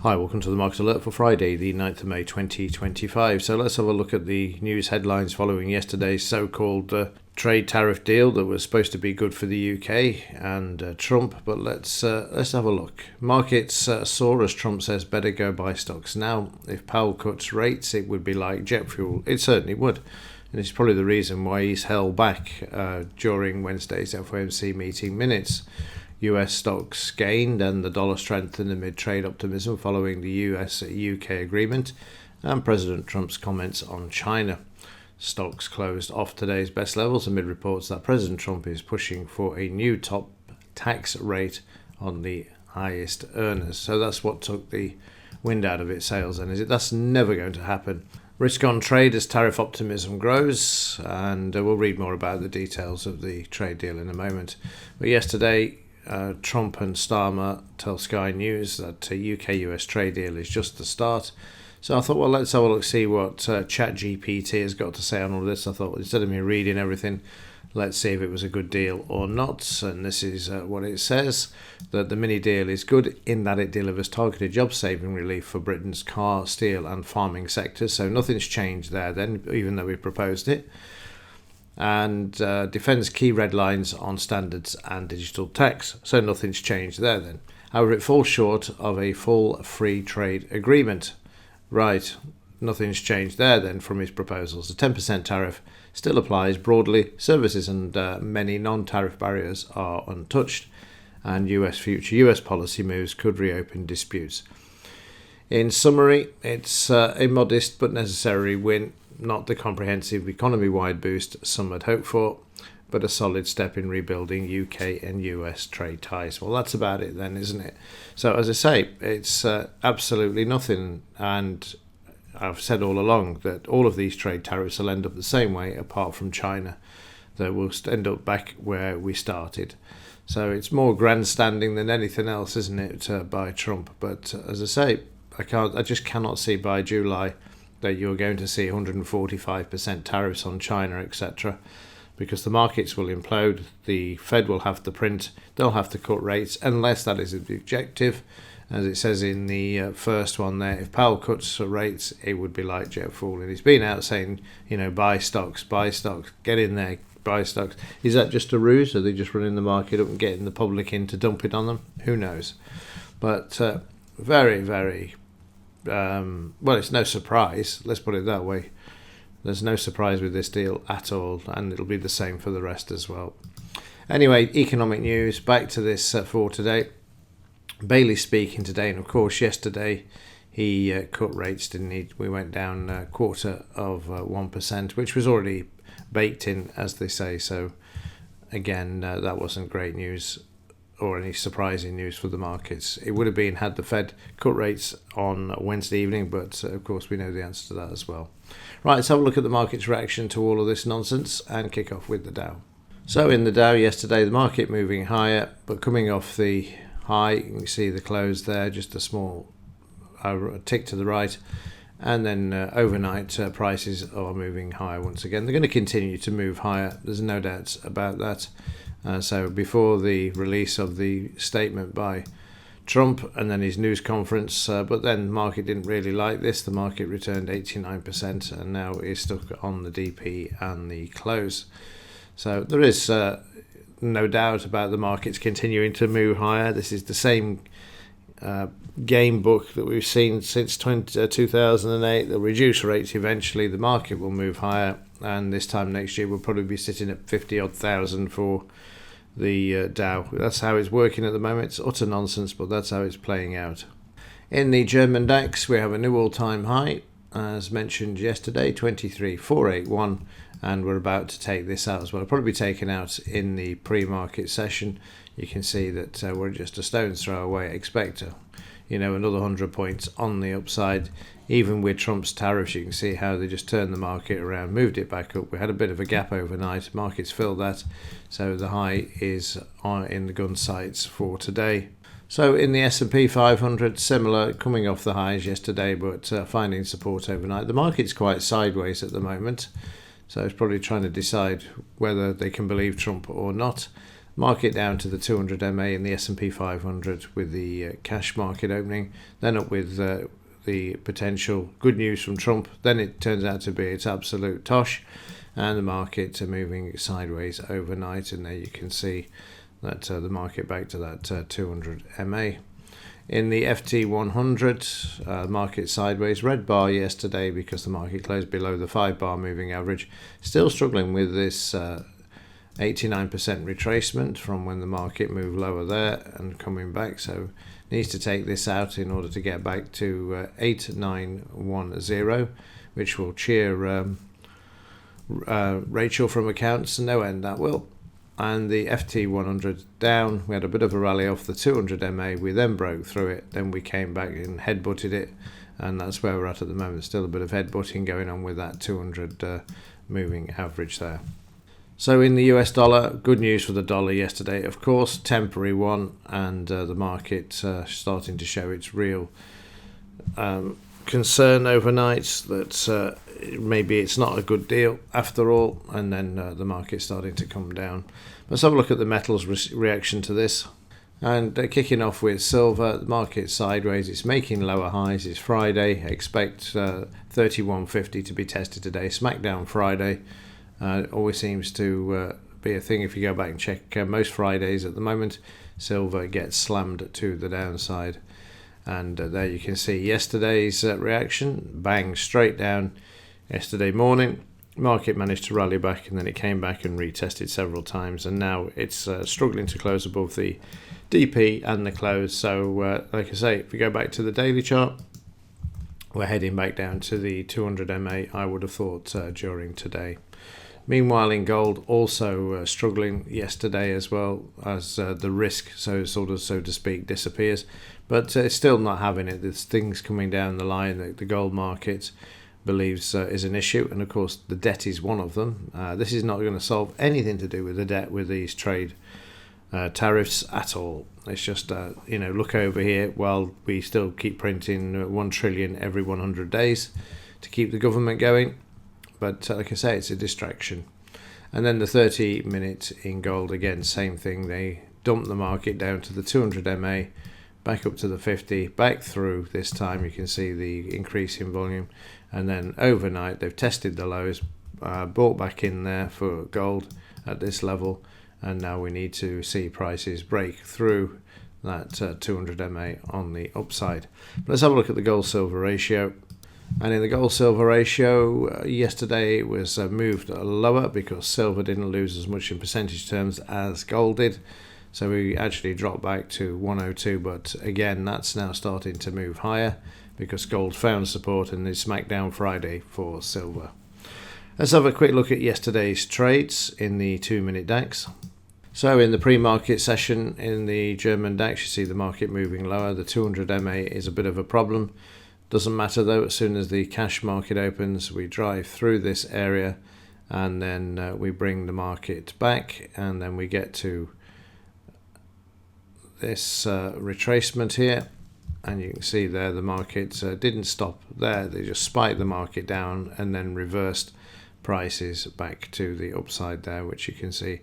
Hi, welcome to the Market Alert for Friday, the 9th of May 2025. So let's have a look at the news headlines following yesterday's so-called trade tariff deal that was supposed to be good for the UK and Trump. But let's have a look. Markets soar as Trump says better go buy stocks now. If Powell cuts rates, it would be like jet fuel. It certainly would. And it's probably the reason why he's held back during Wednesday's FOMC meeting minutes. US stocks gained and the dollar strengthened amid trade optimism following the US-UK agreement and President Trump's comments on China. Stocks closed off today's best levels amid reports that President Trump is pushing for a new top tax rate on the highest earners. So that's what took the wind out of its sails, and that's never going to happen. Risk on trade as tariff optimism grows, and we'll read more about the details of the trade deal in a moment. But yesterday, Trump and Starmer tell Sky News that a UK-US trade deal is just the start. So I thought, well, let's have a look, see what ChatGPT has got to say on all this. I thought, instead of me reading everything, let's see if it was a good deal or not. And this is what it says, that the mini deal is good in that it delivers targeted job-saving relief for Britain's car, steel and farming sectors. So nothing's changed there then, even though we proposed it. And defends key red lines on standards and digital tax. So nothing's changed there then. However, it falls short of a full free trade agreement. Right, nothing's changed there then from his proposals. The 10% tariff still applies broadly. Services and many non-tariff barriers are untouched. And future US policy moves could reopen disputes. In summary, it's a modest but necessary win. Not the comprehensive economy-wide boost some had hoped for, but a solid step in rebuilding UK and US trade ties. Well, that's about it then, isn't it? So, as I say, it's absolutely nothing. And I've said all along that all of these trade tariffs will end up the same way, apart from China, that will end up back where we started. So it's more grandstanding than anything else, isn't it, by Trump? But as I say, I just cannot see by July that you're going to see 145% tariffs on China, etc., because the markets will implode, the Fed will have to print, they'll have to cut rates, unless that is the objective. As it says in the first one there, if Powell cuts rates, it would be like jet fuel. And he's been out saying, buy stocks, get in there, buy stocks. Is that just a ruse? Are they just running the market up and getting the public in to dump it on them? Who knows? But very, very... well, it's no surprise, let's put it that way. There's no surprise with this deal at all, and it'll be the same for the rest as well. Anyway, economic news, back to this for today. Bailey speaking today, and of course yesterday he cut rates, didn't he? We went down a quarter of 1%, which was already baked in, as they say. So again, that wasn't great news or any surprising news for the markets. It would have been had the Fed cut rates on Wednesday evening, but of course we know the answer to that as well. Right, let's have a look at the market's reaction to all of this nonsense and kick off with the Dow. So in the Dow yesterday, the market moving higher, but coming off the high. You can see the close there, just a small tick to the right. And then overnight prices are moving higher once again. They're going to continue to move higher. There's no doubts about that. So before the release of the statement by Trump and then his news conference, but then the market didn't really like this. The market returned 89% and now is stuck on the DP and the close. So there is no doubt about the markets continuing to move higher. This is the same game book that we've seen since 2008. They'll reduce rates eventually. The market will move higher, and this time next year we'll probably be sitting at 50-odd thousand for the Dow. That's how it's working at the moment. It's utter nonsense, but that's how it's playing out. In the German DAX, we have a new all-time high, as mentioned yesterday, 23,481, and we're about to take this out as well. It'll probably be taken out in the pre-market session. You can see that we're just a stone's throw away. Expect another 100 points on the upside. Even with Trump's tariffs, you can see how they just turned the market around, moved it back up. We had a bit of a gap overnight. Markets filled that, so the high is in the gun sights for today. So in the S&P 500, similar, coming off the highs yesterday, but finding support overnight. The market's quite sideways at the moment, so it's probably trying to decide whether they can believe Trump or not. Market down to the 200 MA in the S&P 500 with the cash market opening, then up with the potential good news from Trump. Then it turns out to be its absolute tosh, and the market moving sideways overnight. And there you can see that the market back to that 200 MA. In the FT100, market sideways, red bar yesterday because the market closed below the 5-bar moving average. Still struggling with this 89% retracement from when the market moved lower there and coming back. So needs to take this out in order to get back to 8910, which will cheer Rachel from accounts no end, that will. And the FT100 down. We had a bit of a rally off the 200 MA. We then broke through it. Then we came back and headbutted it. And that's where we're at the moment. Still a bit of headbutting going on with that 200 moving average there. So in the US dollar, good news for the dollar yesterday. Of course, temporary one. And the market starting to show its real concern overnight that maybe it's not a good deal after all, and then the market starting to come down. Let's have a look at the metals reaction to this, and kicking off with silver. The market sideways, it's making lower highs. It's Friday, expect 31.50 to be tested today. Smackdown Friday always seems to be a thing. If you go back and check most Fridays at the moment, silver gets slammed to the downside. And there you can see yesterday's reaction, bang, straight down yesterday morning. Market managed to rally back, and then it came back and retested several times, and now it's struggling to close above the DP and the close. So like I say, if we go back to the daily chart, we're heading back down to the 200 MA, I would have thought, during today. Meanwhile, in gold, also struggling yesterday as well, as the risk, so to speak, disappears. But it's still not having it. There's things coming down the line that the gold market believes is an issue. And of course, the debt is one of them. This is not going to solve anything to do with the debt with these trade tariffs at all. It's just, look over here while we still keep printing 1 trillion every 100 days to keep the government going. But like I say, it's a distraction. And then the 30-minute in gold, again, same thing. They dump the market down to the 200 MA, back up to the 50, back through this time. You can see the increase in volume. And then overnight, they've tested the lows, bought back in there for gold at this level. And now we need to see prices break through that 200 MA on the upside. But let's have a look at the gold-silver ratio. And in the gold-silver ratio, yesterday it was moved lower because silver didn't lose as much in percentage terms as gold did. So we actually dropped back to 102, but again, that's now starting to move higher because gold found support and it's smackdown Friday for silver. Let's have a quick look at yesterday's trades in the 2-minute DAX. So in the pre-market session in the German DAX, you see the market moving lower. The 200 MA is a bit of a problem. Doesn't matter though, as soon as the cash market opens, we drive through this area and then we bring the market back, and then we get to this retracement here, and you can see there the market didn't stop there. They just spiked the market down and then reversed prices back to the upside there, which you can see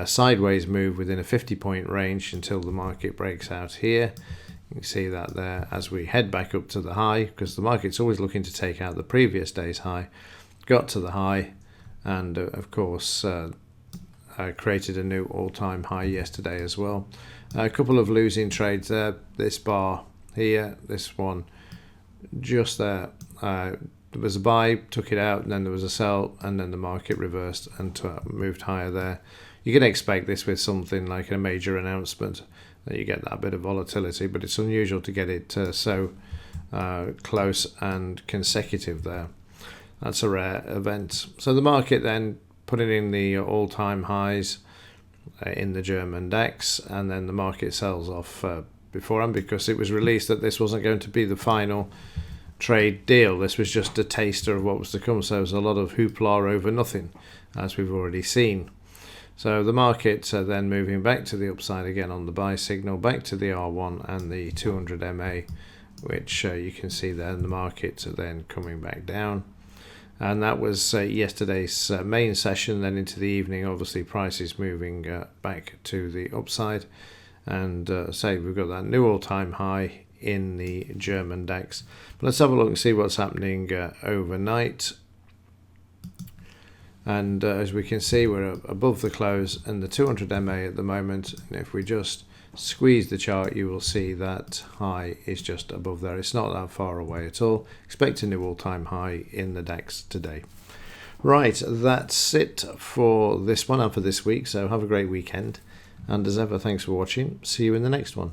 sideways move within a 50-point range until the market breaks out here. You can see that there as we head back up to the high, because the market's always looking to take out the previous day's high. Got to the high, and of course created a new all-time high yesterday as well. A couple of losing trades there. This bar here, this one just there. There was a buy, took it out, and then there was a sell, and then the market reversed and moved higher there. You can expect this with something like a major announcement, that you get that bit of volatility, but it's unusual to get it so close and consecutive there. That's a rare event. So the market then putting in the all-time highs in the German DAX, and then the market sells off beforehand because it was released that this wasn't going to be the final trade deal. This was just a taster of what was to come. So there was a lot of hoopla over nothing, as we've already seen. So the market then moving back to the upside again on the buy signal, back to the R1 and the 200 MA, which you can see there in the market then coming back down. And that was yesterday's main session. Then into the evening, obviously prices moving back to the upside. And say we've got that new all-time high in the German DAX. But let's have a look and see what's happening overnight. And as we can see, we're above the close and the 200 MA at the moment. And if we just squeeze the chart, you will see that high is just above there. It's not that far away at all. Expect a new all-time high in the DAX today. Right, that's it for this one and for this week. So have a great weekend. And as ever, thanks for watching. See you in the next one.